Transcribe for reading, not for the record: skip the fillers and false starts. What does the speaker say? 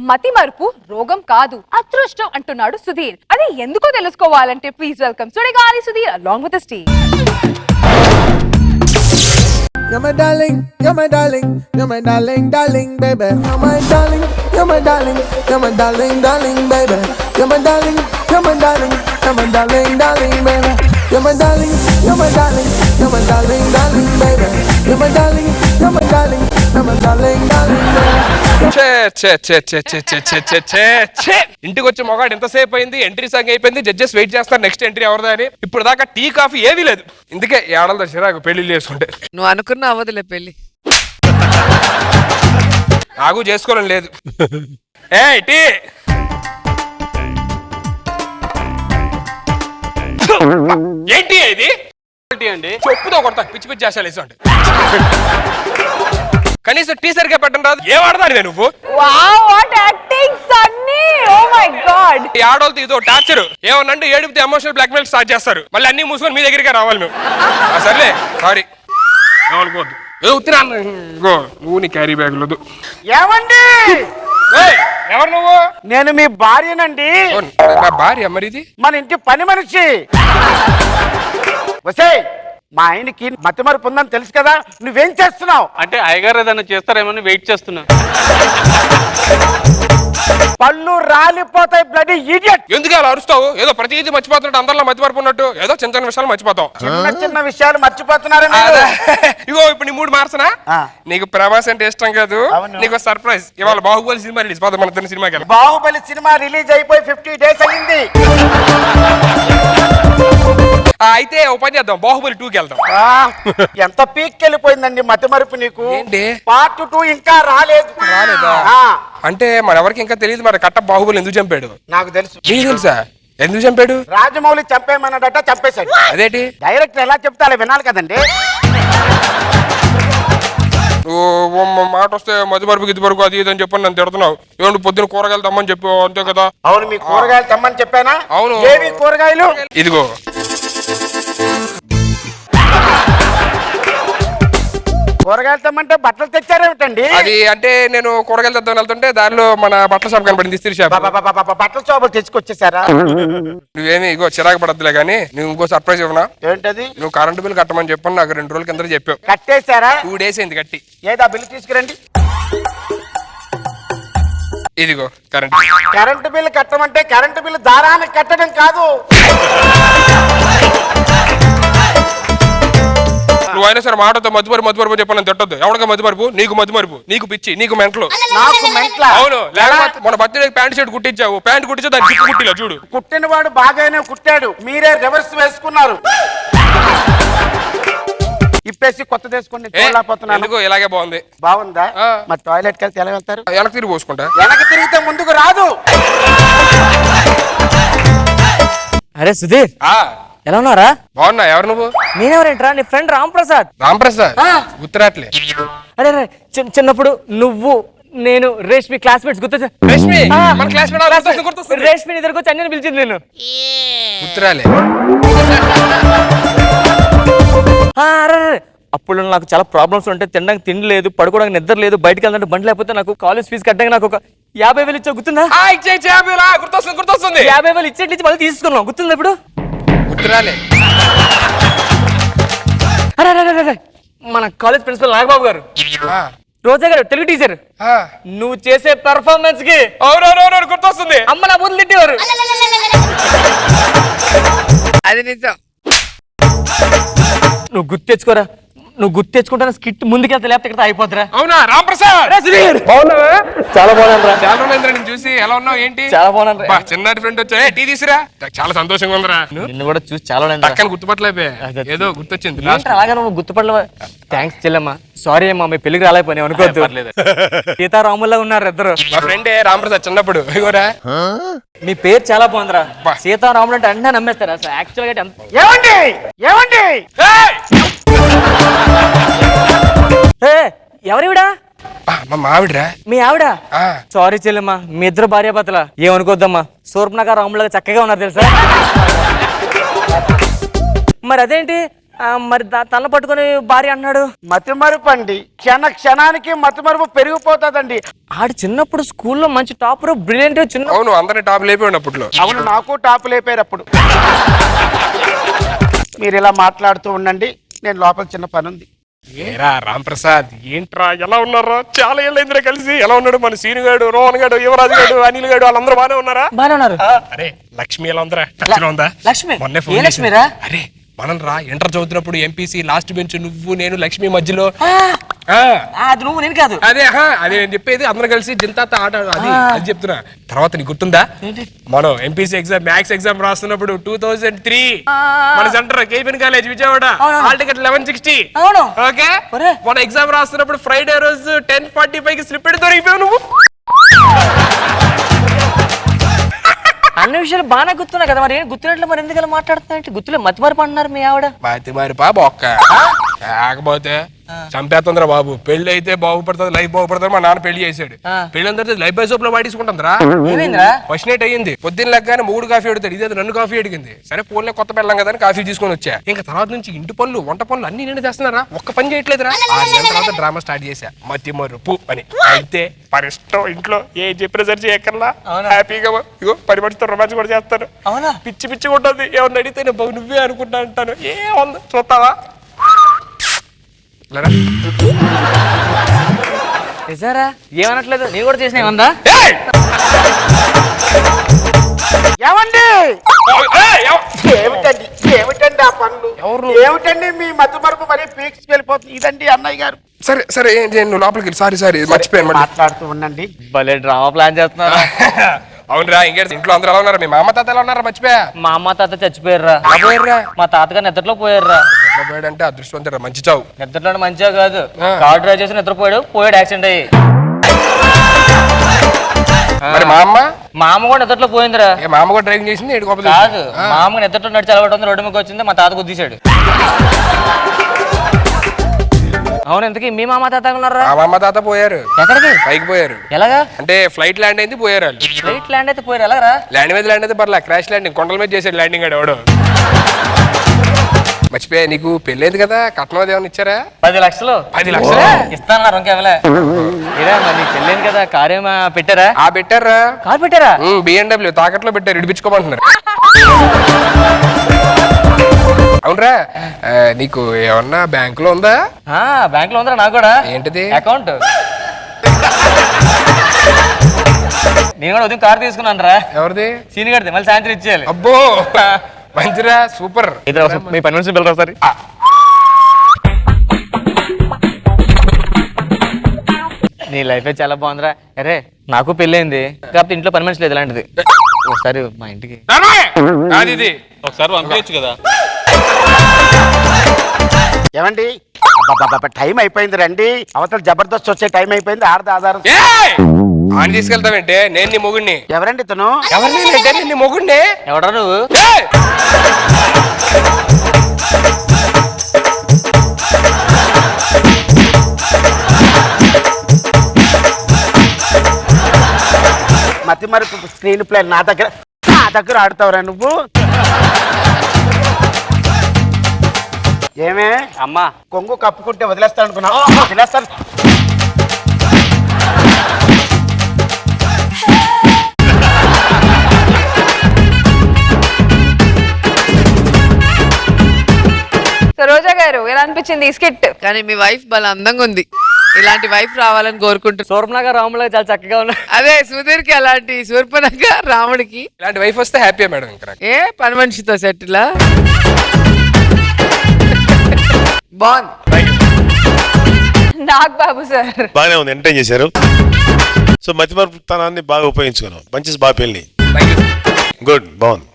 మతి మరుపు రోగం కాదు, అదృష్టం అంటున్నాడు సుధీర్. అది ఎందుకో తెలుసుకోవాలంటే please welcome Sudigali Sudheer along with the team. You're my darling, you're my darling, you're my darling, darling, baby. You're my darling, you're my darling, you're my darling, darling, baby. You're my darling, you're my darling, you're my darling, darling, baby. You're my darling, you're my darling, you're my darling, darling, baby. You're my darling, you're my darling, you're my darling, darling, baby. ఇంటికి వచ్చి మొగాడు ఎంతసేపు అయింది, entry song అయిపోయింది, judges wait చేస్తారు next entry ఎవరిదా అని. ఇప్పుడు దాకా tea coffee ఏమీ లేదు. ఇందుకే ఏడలతో చిరాకు పెళ్లి చేసుకుంటే. నువ్వు అనుకున్న అవ్వదులే పెళ్లి. నాకు చేసుకోవడం లేదు. ఏ టీ ఏంటి ఇది అండి? చెప్పుతో కొడతా పిచ్చి పిచ్చి చేసాలి. కనీసం టీ సరిగ్గా పెట్టడం రాదు. ఏం ఆడతాడు నువ్వు? Wow, what acting, Sunny! Oh my God! ఈ ఆడోళ్ళతో ఇదో టార్చర్. ఏమన్నంటే ఏడిపితే ఎమోషనల్ బ్లాక్ మెయిల్ స్టార్ట్ చేస్తారు. మళ్ళీ అన్ని మూసుకొని మీ దగ్గరికి రావాలి మేము. సర్లే సారీ ఏమనుకోవద్దు. ఏదో ఉత్తినా నువ్వు నీ క్యారీ బ్యాగ్ లేదు. ఏమండి? ఎవరు నువ్వు? నేను మీ భార్యనండి. నా భార్య మరి ఇది మన ఇంటి పని మనిషి. వసే మా ఆయనకి మతిమరుపు ఉందని తెలుసు కదా, నువ్వేం చేస్తున్నావు? అంటే అయ్యగారు ఏదైనా చేస్తారేమని వెయిట్ చేస్తున్నా. పళ్ళు రాలిపోతాయి బ్లడీ ఇడియట్. ఎందుకు అలా అరుస్తావు? ఏదో ప్రతిదీ మర్చిపోతున్నట్టు, అందరిలో మర్చిపోతున్నట్టు ఏదో చిన్న చిన్న విషయాలు మర్చిపోతావు. చిన్న చిన్న విషయాలు మర్చిపోతున్నారా? ఇగో ఇప్పుడు నీ మూడు మార్చనా? నీకు ప్రభాస్ అంటే ఇష్టం కాదు, నీకు సర్ప్రైజ్. ఇవాళ బాహుబలి సినిమా రిలీజ్. మన ఇద్దరు సినిమాకి వెళ్ళాలి. బాహుబలి సినిమా రిలీజ్ అయిపోయి 50 days అయింది. అయితే ఓ పని చేద్దాం, బాహుబలి 2కి వెళ్దాం. ఎంత పీక్ వెళ్ళిపోయిందండి మతిమరుపు నీకు. ఏంటి? పార్ట్ 2 ఇంకా రాలేదు. రాలేదా? అంటే మన ఎవరికి ఇంకా తెలియదు మరి కట్ట బాహుబలి ఎందుకు చంపాడు. నాకు తెలుసు. నీకు తెలుసా ఎందుకు చంపాడు? రాజమౌళి చంపేమన్నాడట, చంపేశాడు. అదేంటి? డైరెక్టర్ ఎలా చెప్తే అలా వినాలి కదండి. మాట వస్తే మధ్య వరకు ఇది వరకు అది ఇదని చెప్పని నన్ను తిడుతున్నావు. ఏమంటే పొద్దున కూరగాయలు తమ్మని చెప్పు అంతే కదా? అవును, మీ కూరగాయలు తెమ్మని చెప్పానా? అవును. ఏవి కూరగాయలు? ఇదిగో కూరగాయలు తెమ్మంటే బట్టలు తెచ్చారేమిటండి? అది అంటే నేను కూరగాయలు తెద్దామని వెళ్తుంటే దారిలో మన బట్టల షాప్ కనపడింది, ఇస్త్రీ షాప్. బట్టల షాపులు తెచ్చుకొచ్చేసారా? నువ్వేమి ఇగో చిరాకు పడద్దులే గానీ నువ్వు ఇంకో సర్ప్రైజ్ ఇవ్వనా? ఏంటది? నువ్వు కరెంటు బిల్ కట్టమని చెప్పని నాకు 2 రోజుల కింద చెప్పావు. కట్టేశారా? 2 days అయింది కట్టి. ఏదా బిల్లు తీసుకురండి. ఇదిగో కరెంటు బిల్లు కట్టమంటే కరెంటు బిల్లు దారానికి కట్టడం కాదు. నువ్వైనా సరే మాటతో మధుమరుపు చెప్పాలని తిట్టొద్దు. ఎవరిగా మధుమరుపు? నీకు మధుమరుపు, నీకు పిచ్చి, నీకు మెంటలు. నాకు మెంట్ల? అవును. లేకపోతే మన బర్త్డే ప్యాంట్ షర్ట్ కుట్టించావు, ప్యాంట్ కుట్టించా దాన్ని జిప్పు కుట్టిలా చూడు. కుట్టిన వాడు బాగానే కుట్టాడు, మీరే రివర్స్ వేసుకున్నారు. ఇప్పేసి కొత్త వేసుకోండి. ఎందుకు ఇలాగే బాగుంది? బాగుందా? మరి టాయిలెట్ కి వెళ్తే ఎలా వెళ్తారు? వెనక్కి తిరిగి పోసుకుంటా. వెనక్కి తిరిగితే ముందుకు రాదు. అరే సుధీర్, ఎలా ఉన్నారా? బాగున్నా. ఎవరు నువ్వు? నేనెవరేంట్రా? నీ ఫ్రెండ్ రాంప్రసాద్. రాంప్రసాద్? గుర్తురాట్లే. అరే చిన్నప్పుడు నువ్వు నేను రేష్మి క్లాస్మేట్స్ గుర్తొచ్చా? రేష్మి మన క్లాస్మేట్. రేష్మి దగ్గరకు వచ్చి అన్నీ పిలిచింది నేను. గుర్తురాలే. అరే అప్పుడు నాకు చాలా ప్రాబ్లమ్స్ ఉంటాయి. తినడానికి తిండి లేదు, పడుకోవడానికి నిద్ర లేదు, బయటకు వెళ్ళాలంటే బండి లేకపోతే నాకు కాలేజ్ ఫీజు కట్టడానికి నాకు ఒక 50,000 ఇచ్చా. గుర్తుందా? 50,000 ఇచ్చేట్టు మళ్ళీ తీసుకున్నాం. గుర్తుందా ఇప్పుడు? గుర్తురాలే. అరే మన కాలేజ్ ప్రిన్సిపల్ నాగబాబు గారు, రోజా గారు తెలుగు టీచర్, నువ్వు చేసే పెర్ఫార్మెన్స్ కి అవునవునవును గుర్తొస్తుంది. అమ్మ నా బూతులు తిట్టేవారు. అది నిజం. నువ్వు గుర్తు తెచ్చుకోరా. నువ్వు గుర్తు తెచ్చుకుంటా స్కిట్ ముందుకెళ్తే లేకపోతే ఇక్కడ అయిపోతురా. అవునా రాంప్రసాద్? చాలా బాగున్నా. చాలా రోజులు నేను చూసి. ఎలా ఉన్నావు? ఏంటి? చాలా బాగున్నా. చిన్నటి ఫ్రెండ్ వచ్చా టీ తీసురా. చాలా సంతోషంగా ఉందిరా. నిన్ను కూడా చూసి చాలా పక్కన గుర్తుపట్టలేపే. ఏదో గుర్తొచ్చింది. అలాగే నువ్వు గుర్తుపడలేవా? థ్యాంక్స్ చెల్లమ్మా. సారీ అమ్మా, మీ పెళ్లికి రాలేకపోయినా అనుకోవద్దు. సీతారాముల్లా ఉన్నారు ఇద్దరు. మా ఫ్రెండే రాంప్రసాద్ చిన్నప్పుడు. ఇగోరా మీ పేరు చాలా బాగుందిరా. సీతారాములు అంటే అన్నీ నమ్మేస్తారా? అసలు యాక్చువల్ గా ఏమండి ఏమండి ఎవరివిడా? మా మావిడ్రా. మీ ఆవిడ? సారీ చెల్లెమ్మా, మీ ఇద్దరు భార్యాభర్తల. ఏమనుకోద్దమ్మా, సూర్పనగర్ రాములాగా చక్కగా ఉన్నారు తెలుసా. మరి అదేంటి మరి తల పట్టుకొని భార్య అన్నాడు. మతిమరుపు అండి, క్షణానికి మతిమరుపు పెరిగిపోతుందండి. ఆడు చిన్నప్పుడు స్కూల్లో మంచి టాపర్, బ్రిలియంట్, చిన్న. అవును, అందరినీ టాప్ లేపేవాడు అప్పట్లో. అవును, నాకు టాపు లేపారు అప్పుడు. మీరు ఇలా మాట్లాడుతూ ఉండండి, నేను లోపల చిన్న పని ఉంది. ఏరా రాంప్రసాద్, ఏంట్రా ఎలా ఉన్నారా? చాలా ఏళ్ళైందిరా కలిసి. ఎలా ఉన్నాడు మన సీను గాడు, రోహన్ గాడు, యువరాజు గాడు, అనిల్ గాడు, వాళ్ళందరూ బాగానే ఉన్నారా? బాగానే ఉన్నారు. అరే లక్ష్మి ఎలా ఉందరా? టచ్లో ఉందా? లక్ష్మి? మొన్నే ఏ ఫోన్ లక్ష్మిరా? అరే మనం రా ఇంటర్ చదువుతున్నప్పుడు ఎంపీసీ లాస్ట్ బెంచ్ నువ్వు నేను లక్ష్మి మధ్యలో. అది నువ్వు, నేను కాదు. అదే అదే నేను చెప్పేది, అందరం కలిసి జింతాత ఆట అది చెప్తున్నా. తర్వాత నీకు గుర్తుందా, మనం ఎంపీసీ ఎగ్జామ్ మ్యాథ్స్ ఎగ్జామ్ రాస్తున్నప్పుడు 2003 మన centre KPN college Vijayawada, hall ticket 1160. Okay, మన ఎగ్జామ్ రాస్తున్నప్పుడు ఫ్రైడే రోజు 10:45 కి స్లిప్ పెట్టి దొరికిపోయావు నువ్వు. అన్ని విషయాలు బాగానే గుర్తున్నాయి కదా, మరి ఏం గుర్తున్నట్లు మరి ఎందుకు మాట్లాడుతున్నా? గుర్తులే మతిమరుపు అంటున్నారు మీ ఆవిడ. మరి బొక్క కాకపోతే చంపేస్తుందిరా బాబు. పెళ్లి అయితే బాగుపడుతుంది, లైఫ్ బాగుపడుతుంది. మా నాన్న పెళ్లి చేశాడు. పెళ్లి అందరితో లైఫ్ బై సోప్ లో వాడేసుకుంటుందిరా. ఫస్ట్ నైట్ అయ్యింది, పొద్దున్న లెగ్గానే 3 కాఫీ అడుగుతాడు, ఇదే 2 కాఫీ అడిగింది. సరే ఫోన్లో కొత్త పెళ్ళం కదా అని కాఫీ తీసుకొని వచ్చా. ఇంకా తర్వాత నుంచి ఇంటి పనులు, వంట పనులు అన్ని నేను చేస్తున్నారా, ఒక్క పని చేయట్లేదురా. 6 నెలల తర్వాత డ్రామా స్టార్ట్ చేశా, మతిమరుపు అని. అయితే పరిష్టం ఇంట్లో ఏ చెప్పిన సరి చేయకల్లా హ్యాపీగా ఇగో పని పడితే రొమాన్స్ కూడా చేస్తాను. పిచ్చి పిచ్చి ఉంటుంది. ఏమన్నా అడిగితే నువ్వే అనుకుంటా అంటాను. ఏముంది చూస్తావా? నిజారా? ఏమనట్లేదు, నేను కూడా చేసిన ఏమందా? ఏమండి ఏమిటండి ఏమిటండి ఆ పనులు? ఏమిటండి మీ మతిమరుపు మరి పీక్స్ వెళ్ళిపోతుంది? ఇదండి అన్నయ్య గారు. సరే సరే, నువ్వు లోపలికి వెళ్ళి. సారీ మర్చిపోయాను. మాట్లాడుతూ ఉండండి. భలే డ్రామా ప్లాన్ చేస్తున్నారా? అవునరా, ఇంకేంటి ఇంట్లో అందరూ ఎలా ఉన్నారు? మీ మామ తాత ఎలా ఉన్నారా? మర్చిపోయా. మా అమ్మ తాత చచ్చిపోయారా? మా తాతగారు నిద్రలో పోయారా? పోయాడంటే అదృష్టవంతురా, మంచి చావు. నిద్రలో మంచిగా కాదు, కార్ డ్రైవ్ చేసి నిద్రపోయాడు, యాక్సిడెంట్ అయ్యి. మరి మా అమ్మ కూడా నిద్రలో పోయిందిరా. మా అమ్మ కూడా డ్రైవింగ్ చేసింది. కాదు, మా అమ్మ నిద్రలో నడిచి అలవాటు ఉంది, రోడ్డు మీకు వచ్చింది, మా తాత గుద్దీశాడు. అవును, ఎందుకు మీ మామ తాత ఉన్నారా? మా అమ్మ తాత పోయారు. ఎక్కడికి? పైకి పోయారు. ఎలాగా? అంటే ఫ్లైట్ ల్యాండ్ అయింది, పోయారు వాళ్ళు. ఫ్లైట్ ల్యాండ్ అయితే పోయారు, ఎలాగరా? ల్యాండ్ మీద ల్యాండ్ అయితే పర్లే, క్రాష్ ల్యాండింగ్ కొండల మీద చేసాడు ల్యాండింగ్ ఆడు ఎవడు. మర్చిపోయా, నీకు పెళ్ళైంది కదా, కట్నం అది ఏమైనా ఇచ్చారా? 10 లక్షలు. 10 లక్షలు ఇస్తాన్నారు ఇంకేమలే. మరి పెళ్ళైంది కదా, కార్ ఏమా పెట్టారా? పెట్టారా? కార్ పెట్టారా? BMW తాకట్లో పెట్టారు, ఇడిపించుకోమంటున్నారు. అవునరా, నీకు ఏమన్నా బ్యాంక్ లో ఉందా? బ్యాంక్ లో ఉందా? నాకు కూడా. ఏంటిది? అకౌంట్. నేను కూడా ఉదయం కార్ తీసుకున్నాను రా. ఎవరిది? సీని గడిది, మళ్ళీ సాయంత్రం ఇచ్చేయాలి. అబ్బో మంచిరా, సూపర్. మీ పని మనిషిని పిల్లరా సరే. నీ లైఫ్ చాలా బాగుందిరా. అరే నాకు పెళ్ళైంది, కాకపోతే ఇంట్లో పని మనిషి లేదు ఇలాంటిది. ఒకసారి మా ఇంటికి ఇది ఒకసారి పంపించచ్చు కదా. ఏమండి టైం అయిపోయింది, రండి. అవతల జబర్దస్త్ వచ్చే టైం అయిపోయింది. ఆడద ఆధారం అని తీసుకెళ్తావంటే నేను నీ మొగుడిని. ఎవరండి తను? ఎవరిని నేను నీ మొగుడిని. ఎవడా నువ్వు? మతి మరుపు స్క్రీన్ ప్లే నా దగ్గర ఆడుతావురా నువ్వు? ఏమే అమ్మా, కొంగు కప్పుకుంటే వదిలేస్తాను అనుకున్నా? వదిలేస్తాను. రోజా గారు ఎలా అనిపించింది ఈ స్కిట్? కానీ మీ వైఫ్ చాలా అందంగా ఉంది. ఇలాంటి వైఫ్ రావాలని కోరుకుంటున్నాను. సూర్పనగ రాములా చాలా చక్కగా ఉన్నా. అదే సుధీర్కి అలాంటి శూర్పనఖ, రాముడికి ఇలాంటి వైఫ్ వస్తే హ్యాపీ మేడం. ఇంకా ఏ పని మనిషితో సెట్లా బాగుంది. నాగ్ బాబు సార్ బాగానే ఉంది, ఎంటర్టైన్ చేశారు. సో మతిమరుపుతనాన్ని బాగా ఉపయోగించుకున్నాం. మంచి బాగా పెళ్ళి. గుడ్, బాగుంది.